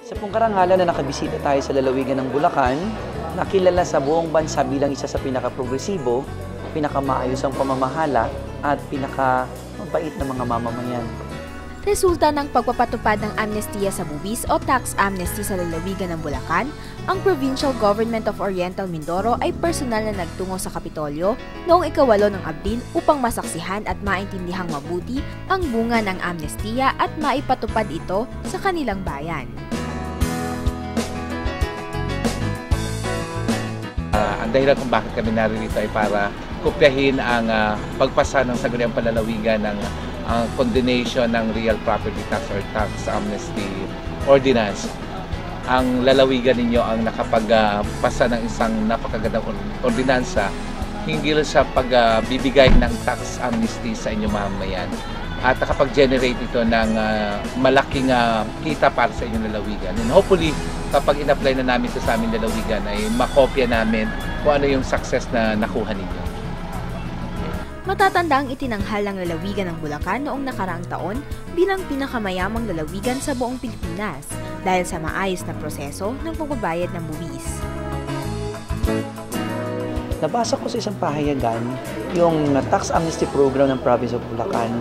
Sa pong karangalan na nakabisita tayo sa lalawigan ng Bulacan, nakilala sa buong bansa bilang isa sa pinaka-progresibo, pinaka-maayos ang pamamahala at pinaka-mabait na mga mamamayan. Resulta ng pagpapatupad ng amnestiya sa buwis o tax amnesty sa lalawigan ng Bulacan, ang Provincial Government of Oriental Mindoro ay personal na nagtungo sa Kapitolyo noong ika-8 ng Abril upang masaksihan at maintindihang mabuti ang bunga ng amnestiya at maipatupad ito sa kanilang bayan. Ang dahilan kung bakit kami naririto ay para kopyahin ang pagpasa ng Sangguniang Panlalawigan ng condonation ng Real Property Tax or Tax Amnesty Ordinance. Ang lalawigan ninyo ang nakapagpasa ng isang napakagandang ordinansa hinggil sa pagbibigay ng tax amnesty sa inyong mamamayan at nakapag-generate ito ng malaking kita para sa inyong lalawigan. And hopefully, kapag in-apply na namin ito sa aming lalawigan ay makopya namin kung ano yung success na nakuha ninyo. Matatanda ang itinanghal ng lalawigan ng Bulacan noong nakaraang taon bilang pinakamayamang lalawigan sa buong Pilipinas dahil sa maayos na proseso ng pagbabayad ng buwis. Nabasa ko sa isang pahayagan yung tax amnesty program ng Province of Bulacan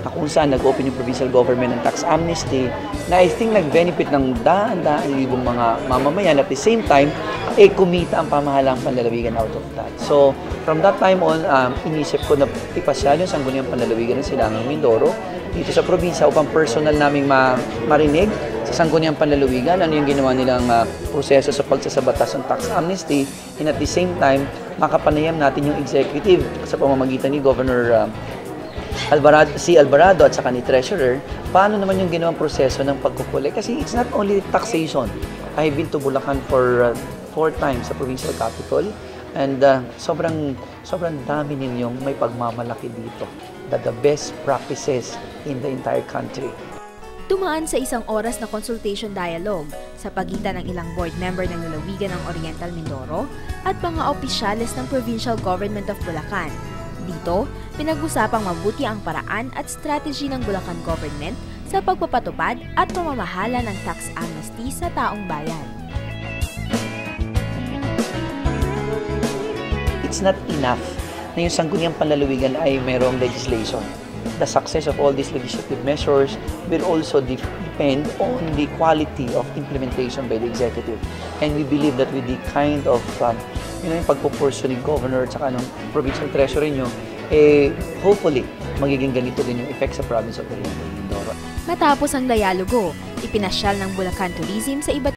na kung saan nag-open yung provincial government ng tax amnesty na I think nag-benefit ng daan-daan libong mga mamamayan at the same time kumita ang pamahalang panlalawigan out of that. So, from that time on, inisip ko na ipasyal yung Sangguniang Panlalawigan ng Silangang Mindoro dito sa probinsya upang personal naming marinig sa Sangguniang Panlalawigan ano yung ginawa nilang proseso sa pagsasabatas ng tax amnesty and at the same time, makapanayam natin yung executive sa pamamagitan ni Governor Alvarado at saka ni Treasurer, paano naman yung ginawang proseso ng pagkukulay? Kasi it's not only taxation. I've been to Bulacan for 4 times sa provincial capital and sobrang dami ninyong may pagmamalaki dito. The best practices in the entire country. Dumaan sa isang oras na consultation dialogue sa pagitan ng ilang board member ng lalawigan ng Oriental Mindoro at mga opisyales ng Provincial Government of Bulacan. Dito, pinag-usapang mabuti ang paraan at strategy ng Bulacan Government sa pagpapatupad at pamamahala ng tax amnesty sa taong bayan. It's not enough na yung Sangguniang Panlalawigan ay mayroong legislation. The success of all these legislative measures will also depend on the quality of implementation by the executive. And we believe that with the kind of yung pagpupurso ni Governor at saka ng provincial treasury nyo, hopefully, magiging ganito din yung effect sa province of Oriental Mindoro. Matapos ang dialogo, ipinasyal ng Bulacan Tourism sa iba't